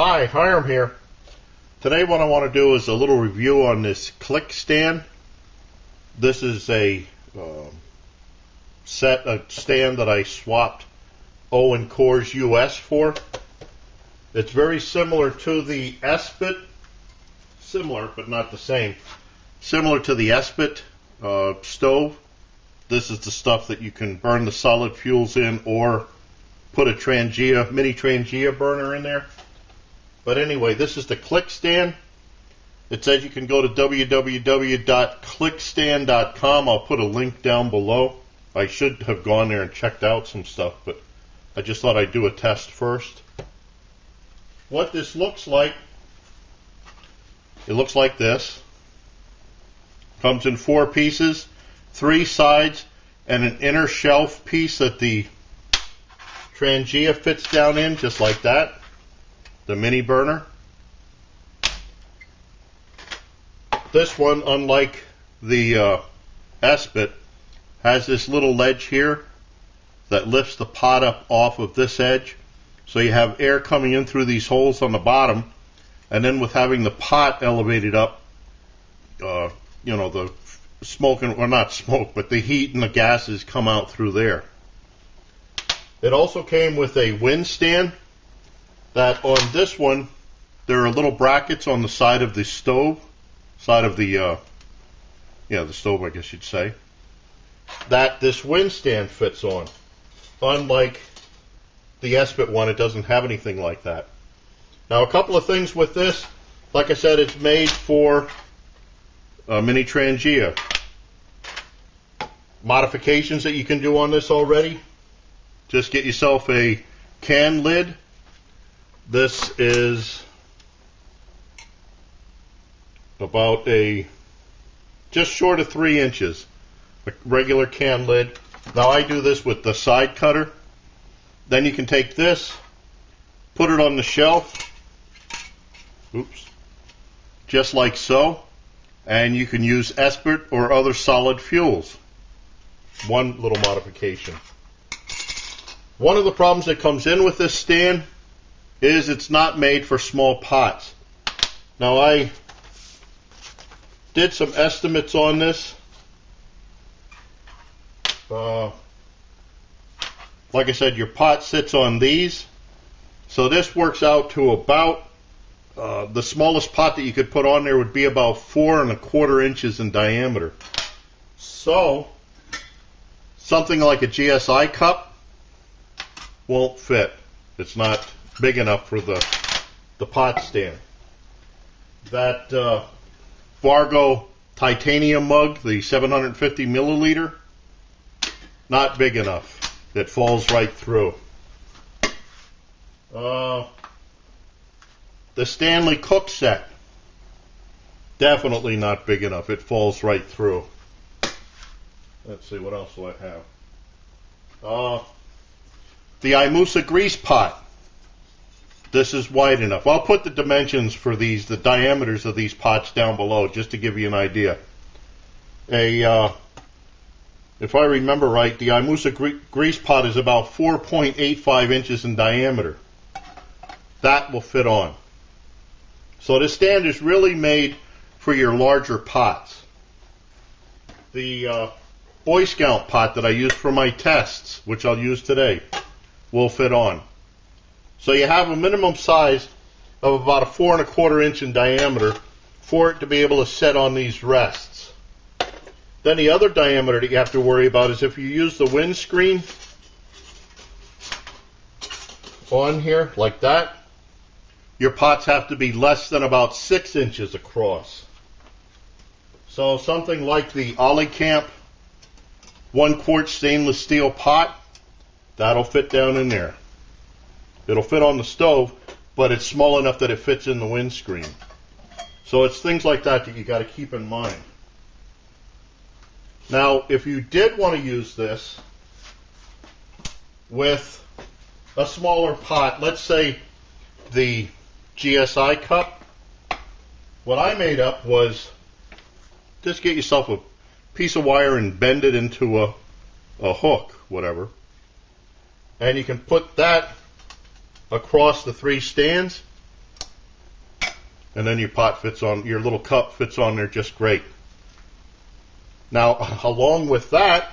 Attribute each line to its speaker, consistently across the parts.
Speaker 1: Hi, Hiram here. Today what I want to do is a little review on this click stand. This is a stand that I swapped owencoorsUS for. It's very similar to the Esbit, similar but not the same. Similar to the Esbit stove. This is the stuff that you can burn the solid fuels in or put a mini Trangia burner in there. But anyway, this is the click stand. It says you can go to www.quart.com. I'll put a link down below. I should have gone there and checked out some stuff, but I just thought I'd do a test first. What this looks like, it looks like this. Comes in 4 pieces, 3 sides, and an inner shelf piece that the Trangia fits down in, just like that. The mini burner. This one, unlike the Esbit, has this little ledge here that lifts the pot up off of this edge. So you have air coming in through these holes on the bottom, and then with having the pot elevated up, the smoke, or not smoke, but the heat and the gases come out through there. It also came with a wind stand. That on this one, there are little brackets on the side of the stove, the stove, I guess you'd say, that this wind stand fits on. Unlike the Esbit one, it doesn't have anything like that. Now, a couple of things with this. Like I said, it's made for a mini Trangia. Modifications that you can do on this already. Just get yourself a can lid. This is about just short of 3 inches, a regular can lid. Now I do this with the side cutter. Then you can take this, put it on the shelf, just like so, and you can use Esbit or other solid fuels. One little modification. One of the problems that comes in with this stand is it's not made for small pots. Now I did some estimates on this. Like I said, your pot sits on these. So this works out to about, the smallest pot that you could put on there would be about 4¼ inches in diameter. So something like a GSI cup won't fit. It's not big enough for the pot stand. That Vargo titanium mug, the 750 milliliter, not big enough. It falls right through. The Stanley Cook Set, definitely not big enough. It falls right through. Let's see, what else do I have? The IMUSA grease pot. This is wide enough. I'll put the dimensions for these, the diameters of these pots down below, just to give you an idea. If I remember right, the IMUSA grease pot is about 4.85 inches in diameter. That will fit on. So this stand is really made for your larger pots. The Boy Scout pot that I used for my tests, which I'll use today, will fit on. So you have a minimum size of about a 4¼ inch in diameter for it to be able to set on these rests. Then the other diameter that you have to worry about is if you use the windscreen on here like that, your pots have to be less than about 6 inches across. So something like the Olicamp 1 quart stainless steel pot, that'll fit down in there. It'll fit on the stove, but it's small enough that it fits in the windscreen. So it's things like that that you got to keep in mind. Now, if you did want to use this with a smaller pot, let's say the GSI cup, what I made up was just get yourself a piece of wire and bend it into a hook, whatever. And you can put that across the 3 stands, and then your pot fits on, your little cup fits on there just great. Now, along with that,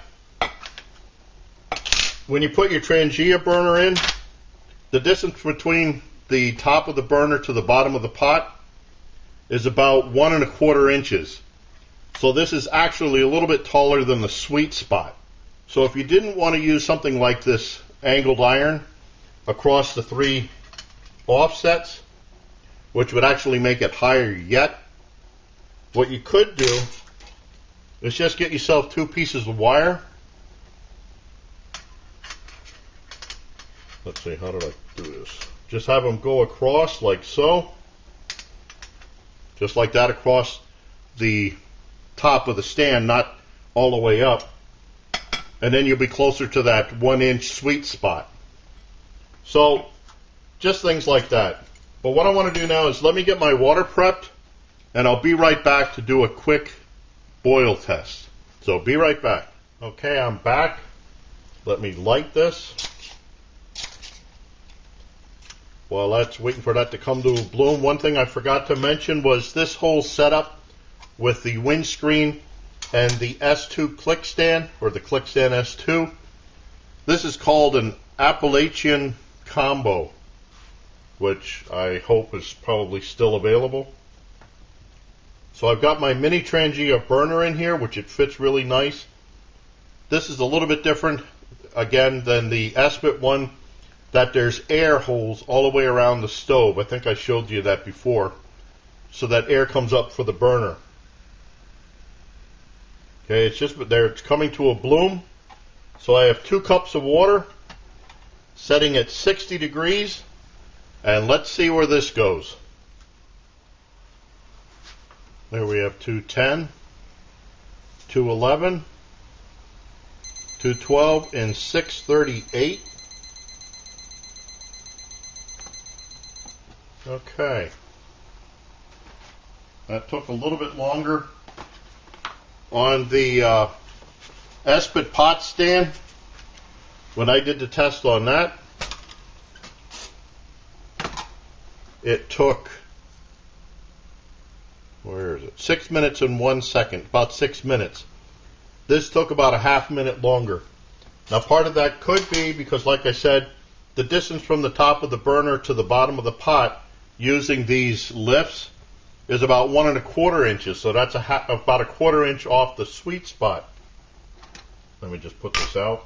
Speaker 1: when you put your Trangia burner in, the distance between the top of the burner to the bottom of the pot is about 1 1/4 inches. So this is actually a little bit taller than the sweet spot. So if you didn't want to use something like this angled iron across the 3 offsets, which would actually make it higher yet, what you could do is just get yourself 2 pieces of wire. Let's see, how did I do this? Just have them go across like so. Just like that across the top of the stand, not all the way up. And then you'll be closer to that 1 inch sweet spot. So, just things like that. But what I want to do now is let me get my water prepped, and I'll be right back to do a quick boil test. So be right back. Okay, I'm back. Let me light this. While that's waiting for that to come to a bloom, one thing I forgot to mention was this whole setup with the windscreen and the S2 click stand, or the click stand S2. This is called an Appalachian Combo, which I hope is probably still available. So I've got my mini Trangia burner in here, which it fits really nice. This is a little bit different, again, than the Esbit one, that there's air holes all the way around the stove. I think I showed you that before. So that air comes up for the burner. Okay, it's just there, it's coming to a bloom. So I have 2 cups of water, setting at 60 degrees, and let's see where this goes. There we have 210, 211, 212, and 638. Okay. That took a little bit longer. On the Esbit pot stand, when I did the test on that, it took, where is it? 6 minutes and 1 second, about 6 minutes. This took about a ½ minute longer. Now part of that could be because, like I said, the distance from the top of the burner to the bottom of the pot using these lifts is about 1 1/4 inches, so that's about a 1/4 inch off the sweet spot. Let me just put this out.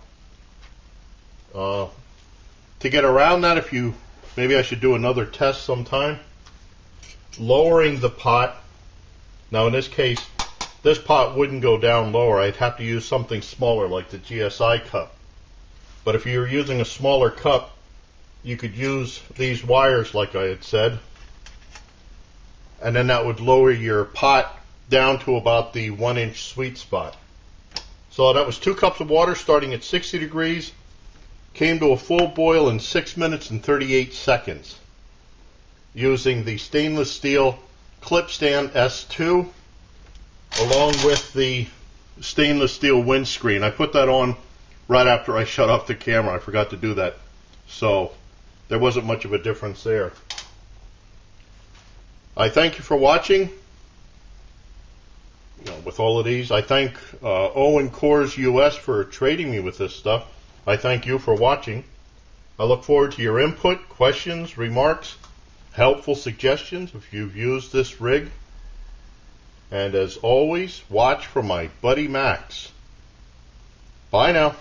Speaker 1: To get around that, maybe I should do another test sometime. Lowering the pot. Now in this case, this pot wouldn't go down lower. I'd have to use something smaller like the GSI cup. But if you were using a smaller cup, you could use these wires like I had said, and then that would lower your pot down to about the 1 inch sweet spot. So that was 2 cups of water starting at 60 degrees, came to a full boil in 6 minutes and 38 seconds using the stainless steel clip stand S2 along with the stainless steel windscreen. I put that on right after I shut off the camera. I forgot to do that. So there wasn't much of a difference there. I thank you for watching. With all of these, I thank owencoorsUS for trading me with this stuff. I thank you for watching. I look forward to your input, questions, remarks, helpful suggestions if you've used this rig. And as always, watch for my buddy Max. Bye now.